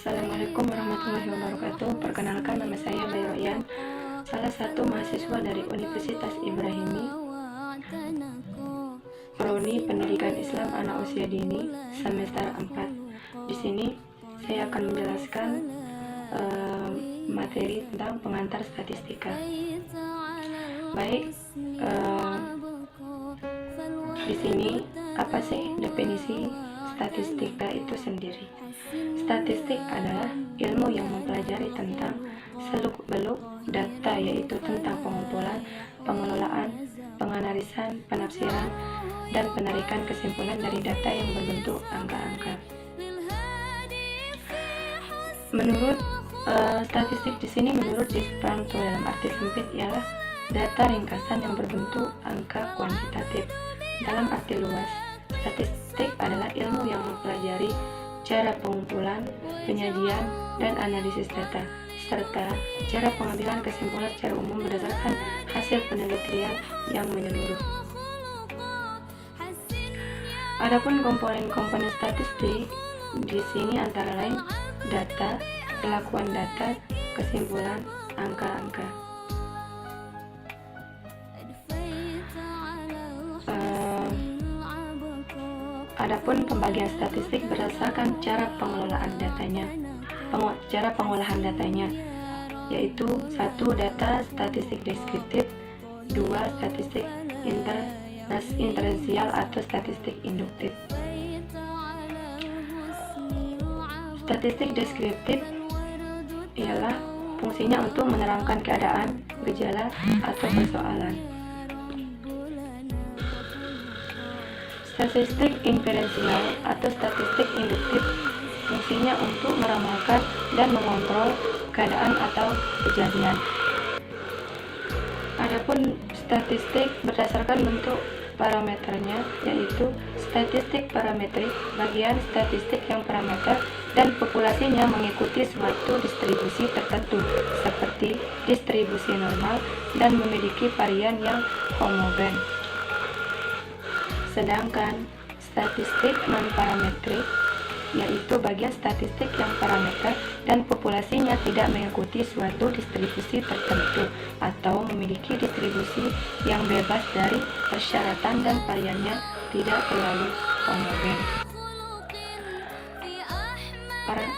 Assalamualaikum warahmatullahi wabarakatuh. Perkenalkan, nama saya Bayu Royan, salah satu mahasiswa dari Universitas Ibrahimi, Prodi Pendidikan Islam Anak Usia Dini, semester 4. Di sini saya akan menjelaskan materi tentang pengantar statistika. Baik, di sini apa sih definisi statistika itu sendiri? Statistik adalah ilmu yang mempelajari tentang seluk-beluk data, yaitu tentang pengumpulan, pengelolaan, penganalisan, penafsiran, dan penarikan kesimpulan dari data yang berbentuk angka-angka. Menurut statistik di sini menurut Esperanto dalam arti sempit ialah data ringkasan yang berbentuk angka kuantitatif. Dalam arti luas, statistik adalah ilmu yang mempelajari cara pengumpulan, penyajian, dan analisis data, serta cara pengambilan kesimpulan secara umum berdasarkan hasil penelitian yang menyeluruh. Adapun komponen-komponen statistik di sini antara lain data, kelakuan data, kesimpulan, angka-angka. Adapun pembagian statistik berdasarkan cara pengelolaan datanya, cara pengolahan datanya, yaitu 1. Data statistik deskriptif, 2. Statistik inferensial atau statistik induktif. Statistik deskriptif ialah fungsinya untuk menerangkan keadaan, gejala, atau persoalan. Statistik inferensial atau statistik induktif fungsinya untuk meramalkan dan mengontrol keadaan atau kejadian. Adapun statistik berdasarkan bentuk parameternya, yaitu statistik parametrik, bagian statistik yang parameter dan populasinya mengikuti suatu distribusi tertentu seperti distribusi normal dan memiliki varian yang homogen. Sedangkan statistik non-parametrik yaitu bagian statistik yang parameter dan populasinya tidak mengikuti suatu distribusi tertentu atau memiliki distribusi yang bebas dari persyaratan dan variannya tidak terlalu homogen.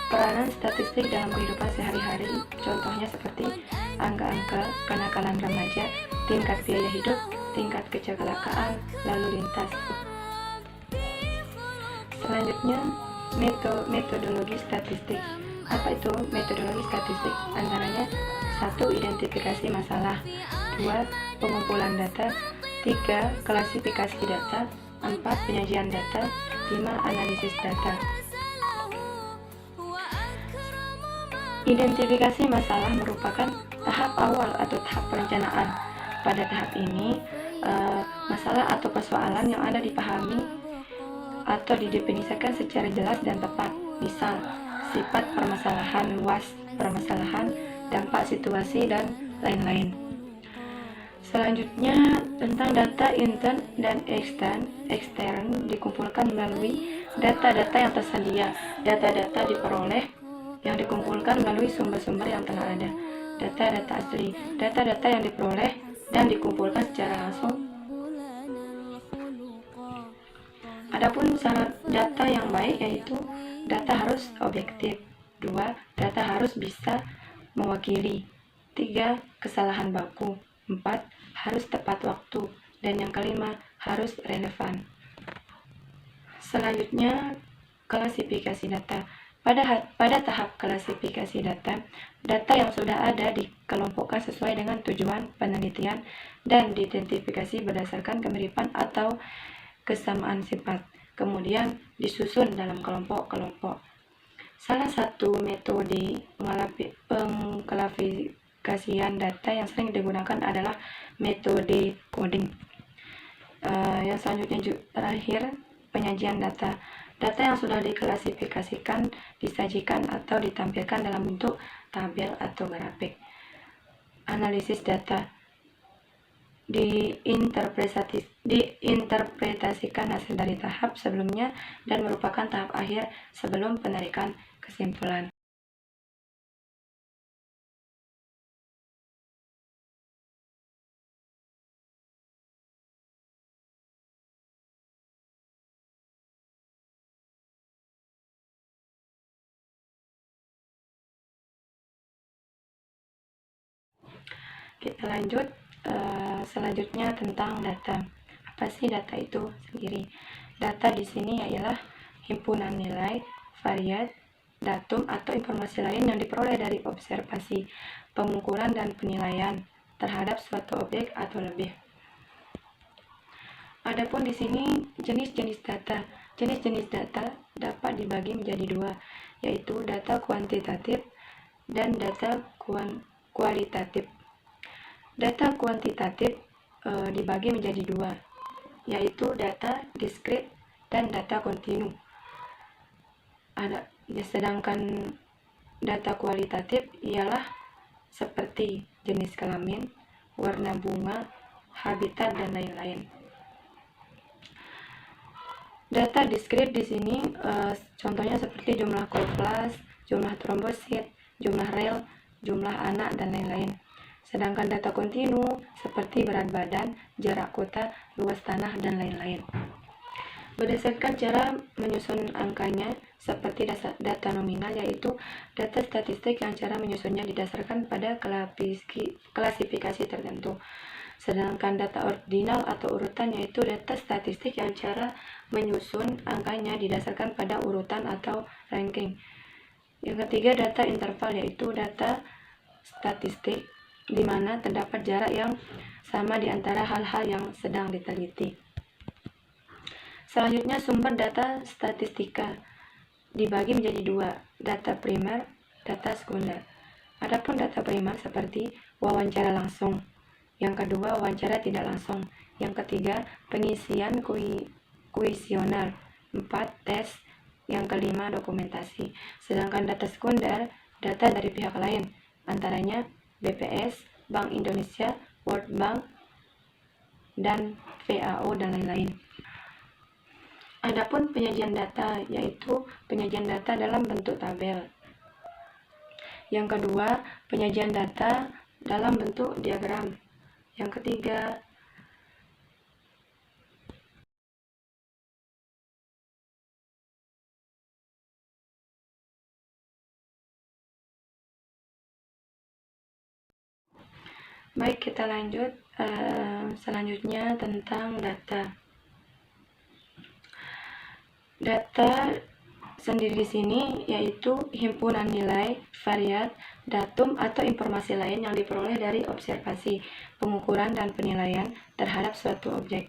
Peranan statistik dalam kehidupan sehari-hari contohnya seperti angka-angka kenakalan remaja, tingkat biaya hidup, tingkat kecelakaan, lalu lintas. Selanjutnya, metodologi statistik. Apa itu metodologi statistik? Antaranya 1. Identifikasi masalah, 2. Pengumpulan data, 3. Klasifikasi data, 4. Penyajian data, 5. Analisis data. Identifikasi masalah merupakan tahap awal atau tahap perencanaan. Pada tahap ini, masalah atau persoalan yang ada dipahami atau didefinisikan secara jelas dan tepat. Misal, sifat permasalahan, luas permasalahan, dampak situasi, dan lain-lain. Selanjutnya, tentang data intern dan ekstern dikumpulkan melalui data-data yang tersedia. Data-data diperoleh yang dikumpulkan melalui sumber-sumber yang telah ada. Data-data asli, data-data yang diperoleh dan dikumpulkan secara langsung. Adapun syarat data yang baik yaitu data harus objektif, 2. Data harus bisa mewakili, 3. Kesalahan baku, 4. Harus tepat waktu, dan yang kelima harus relevan. Selanjutnya, klasifikasi data. Pada tahap klasifikasi data, data yang sudah ada dikelompokkan sesuai dengan tujuan penelitian dan diidentifikasi berdasarkan kemiripan atau kesamaan sifat, kemudian disusun dalam kelompok-kelompok. Salah satu metode pengklasifikasian data yang sering digunakan adalah metode coding. Yang selanjutnya terakhir, penyajian data. Data yang sudah diklasifikasikan disajikan atau ditampilkan dalam bentuk tabel atau grafik. Analisis data. Diinterpretasikan hasil dari tahap sebelumnya dan merupakan tahap akhir sebelum penarikan kesimpulan. Kita lanjut selanjutnya tentang data. Apa sih data itu sendiri? Data di sini ialah himpunan nilai, variat, datum atau informasi lain yang diperoleh dari observasi, pengukuran dan penilaian terhadap suatu objek atau lebih. Adapun di sini jenis-jenis data. Jenis-jenis data dapat dibagi menjadi dua, yaitu data kuantitatif dan data kualitatif. Data kuantitatif dibagi menjadi dua, yaitu data diskrit dan data kontinu. Sedangkan data kualitatif ialah seperti jenis kelamin, warna bunga, habitat dan lain-lain. Data diskrit di sini contohnya seperti jumlah korplas, jumlah trombosit, jumlah rel, jumlah anak dan lain-lain. Sedangkan data kontinu seperti berat badan, jarak kota, luas tanah dan lain-lain. Berdasarkan cara menyusun angkanya seperti data nominal, yaitu data statistik yang cara menyusunnya didasarkan pada klasifikasi tertentu. Sedangkan data ordinal atau urutan yaitu data statistik yang cara menyusun angkanya didasarkan pada urutan atau ranking. Yang ketiga, data interval yaitu data statistik di mana terdapat jarak yang sama di antara hal-hal yang sedang diteliti. Selanjutnya, sumber data statistika dibagi menjadi dua, data primer, data sekunder. Adapun data primer seperti wawancara langsung, yang kedua wawancara tidak langsung, yang ketiga pengisian kuesioner, 4 tes, yang kelima dokumentasi. Sedangkan data sekunder data dari pihak lain, antaranya BPS, Bank Indonesia, World Bank, dan FAO dan lain-lain. Adapun penyajian data yaitu penyajian data dalam bentuk tabel. Yang kedua, penyajian data dalam bentuk diagram. Yang ketiga, baik, kita lanjut selanjutnya tentang data. Data sendiri di sini yaitu himpunan nilai, variat, datum atau informasi lain yang diperoleh dari observasi, pengukuran dan penilaian terhadap suatu objek.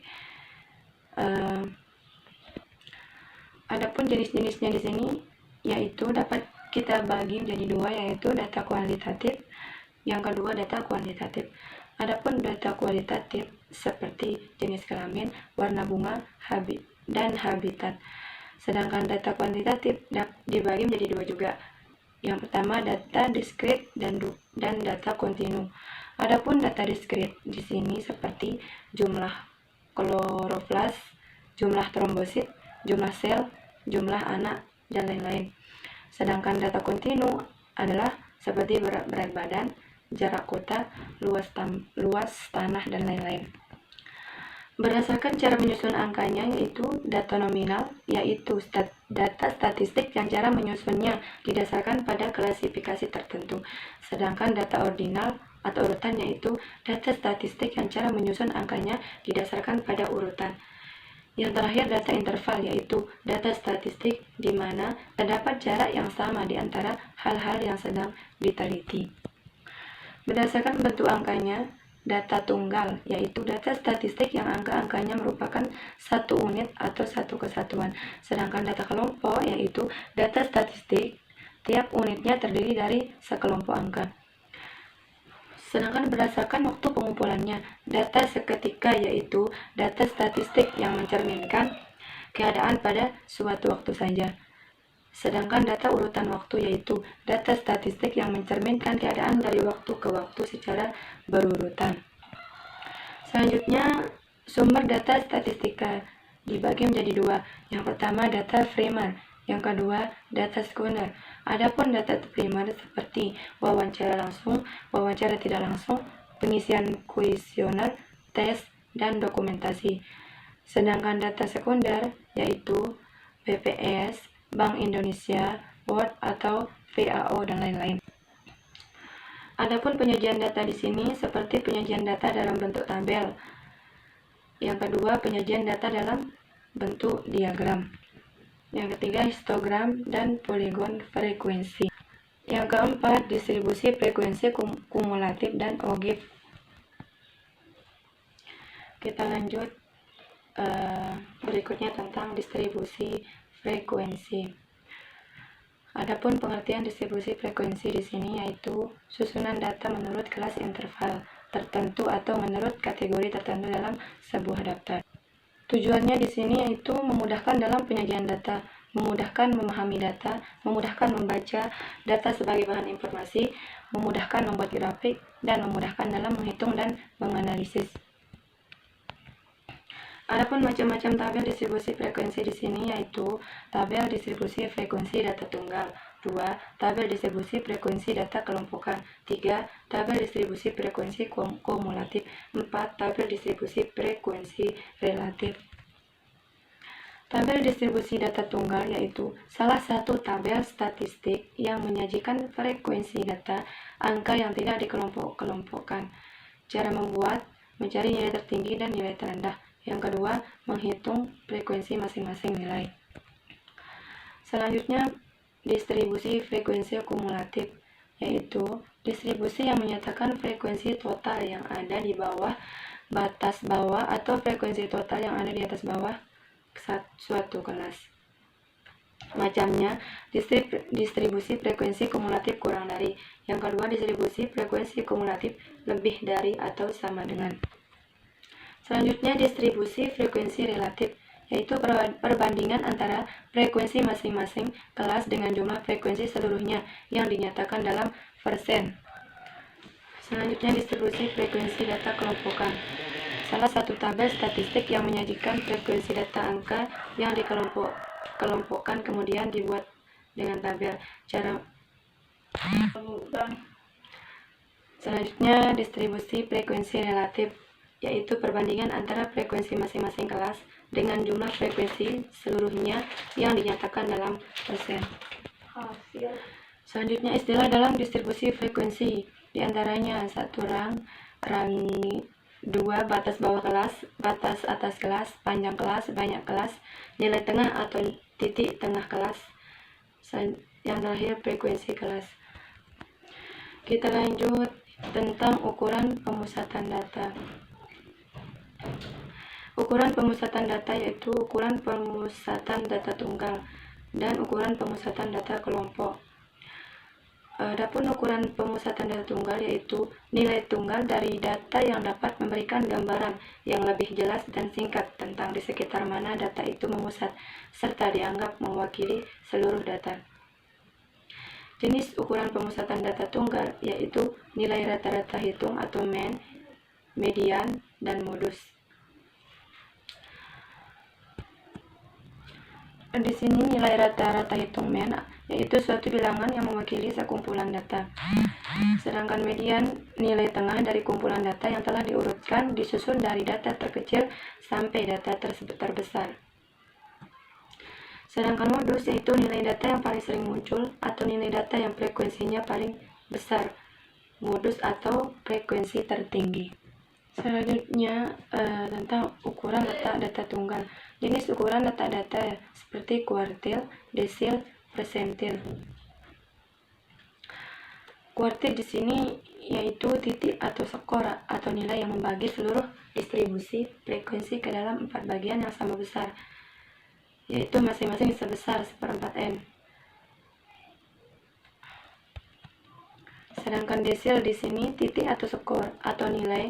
Adapun jenis-jenisnya di sini yaitu dapat kita bagi menjadi dua, yaitu data kualitatif, yang kedua data kuantitatif. Adapun data kualitatif seperti jenis kelamin, warna bunga, dan habitat. Sedangkan data kuantitatif dibagi menjadi dua juga. Yang pertama data diskrit dan data kontinu. Adapun data diskrit di sini seperti jumlah kloroflas, jumlah trombosit, jumlah sel, jumlah anak dan lain-lain. Sedangkan data kontinu adalah seperti berat badan, jarak kota, luas tanah dan lain-lain. Berdasarkan cara menyusun angkanya yaitu data nominal, yaitu data statistik yang cara menyusunnya didasarkan pada klasifikasi tertentu. Sedangkan data ordinal atau urutan yaitu data statistik yang cara menyusun angkanya didasarkan pada urutan. Yang terakhir, data interval yaitu data statistik di mana terdapat jarak yang sama di antara hal-hal yang sedang diteliti. Berdasarkan bentuk angkanya, data tunggal yaitu data statistik yang angka-angkanya merupakan satu unit atau satu kesatuan. Sedangkan data kelompok yaitu data statistik tiap unitnya terdiri dari sekelompok angka. Sedangkan berdasarkan waktu pengumpulannya, data seketika yaitu data statistik yang mencerminkan keadaan pada suatu waktu saja. Sedangkan data urutan waktu yaitu data statistik yang mencerminkan keadaan dari waktu ke waktu secara berurutan. Selanjutnya, sumber data statistika dibagi menjadi dua. Yang pertama data primer, yang kedua data sekunder. Adapun data primer seperti wawancara langsung, wawancara tidak langsung, pengisian kuesioner, tes, dan dokumentasi. Sedangkan data sekunder yaitu BPS, Bank Indonesia, World atau FAO dan lain-lain. Adapun penyajian data di sini seperti penyajian data dalam bentuk tabel. Yang kedua, penyajian data dalam bentuk diagram. Yang ketiga, histogram dan poligon frekuensi. Yang keempat, distribusi frekuensi kumulatif dan ogive. Kita lanjut berikutnya tentang distribusi frekuensi. Adapun pengertian distribusi frekuensi di sini yaitu susunan data menurut kelas interval tertentu atau menurut kategori tertentu dalam sebuah daftar. Tujuannya di sini yaitu memudahkan dalam penyajian data, memudahkan memahami data, memudahkan membaca data sebagai bahan informasi, memudahkan membuat grafik, dan memudahkan dalam menghitung dan menganalisis. Adapun macam-macam tabel distribusi frekuensi di sini yaitu tabel distribusi frekuensi data tunggal, 2. Tabel distribusi frekuensi data kelompokan, 3. Tabel distribusi frekuensi kumulatif, 4. Tabel distribusi frekuensi relatif. Tabel distribusi data tunggal yaitu salah satu tabel statistik yang menyajikan frekuensi data angka yang tidak dikelompok-kelompokkan. Cara membuat, mencari nilai tertinggi dan nilai terendah. Yang kedua, menghitung frekuensi masing-masing nilai. Selanjutnya, distribusi frekuensi kumulatif, yaitu distribusi yang menyatakan frekuensi total yang ada di bawah batas bawah atau frekuensi total yang ada di atas bawah suatu kelas. Macamnya, distribusi frekuensi kumulatif kurang dari. Yang kedua, distribusi frekuensi kumulatif lebih dari atau sama dengan. Selanjutnya, distribusi frekuensi relatif, yaitu perbandingan antara frekuensi masing-masing kelas dengan jumlah frekuensi seluruhnya yang dinyatakan dalam persen. Selanjutnya, distribusi frekuensi data kelompokan. Salah satu tabel statistik yang menyajikan frekuensi data angka yang dikelompokkan kemudian dibuat dengan tabel. Selanjutnya, distribusi frekuensi relatif, yaitu perbandingan antara frekuensi masing-masing kelas dengan jumlah frekuensi seluruhnya yang dinyatakan dalam persen. Selanjutnya, istilah dalam distribusi frekuensi, diantaranya 1 rang, 2 batas bawah kelas, batas atas kelas, panjang kelas, banyak kelas, nilai tengah atau titik tengah kelas, yang terakhir frekuensi kelas. Kita lanjut tentang ukuran pemusatan data. Ukuran pemusatan data yaitu ukuran pemusatan data tunggal dan ukuran pemusatan data kelompok. Adapun ukuran pemusatan data tunggal yaitu nilai tunggal dari data yang dapat memberikan gambaran yang lebih jelas dan singkat tentang di sekitar mana data itu memusat serta dianggap mewakili seluruh data. Jenis ukuran pemusatan data tunggal yaitu nilai rata-rata hitung atau mean, median, dan modus. Di sini nilai rata-rata hitung mean yaitu suatu bilangan yang mewakili sekumpulan data. Sedangkan median nilai tengah dari kumpulan data yang telah diurutkan disusun dari data terkecil sampai data terbesar. Sedangkan modus yaitu nilai data yang paling sering muncul atau nilai data yang frekuensinya paling besar, modus atau frekuensi tertinggi. Selanjutnya tentang ukuran letak data tunggal. Jenis ukuran letak data seperti kuartil, desil, persentil. Kuartil di sini yaitu titik atau skor atau nilai yang membagi seluruh distribusi frekuensi ke dalam 4 bagian yang sama besar, yaitu masing-masing sebesar 1/4n. Sedangkan desil di sini titik atau skor atau nilai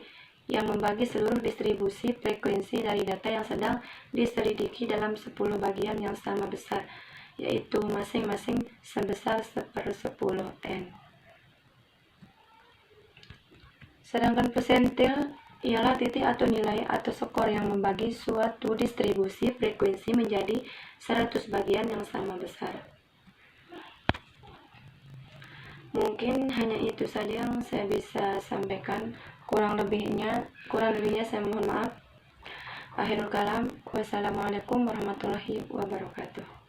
yang membagi seluruh distribusi frekuensi dari data yang sedang diselidiki dalam 10 bagian yang sama besar, yaitu masing-masing sebesar 1/10n. Sedangkan persentil ialah titik atau nilai atau skor yang membagi suatu distribusi frekuensi menjadi 100 bagian yang sama besar. Mungkin hanya itu saja yang saya bisa sampaikan. Kurang lebihnya saya mohon maaf. Akhirul kalam, wassalamualaikum warahmatullahi wabarakatuh.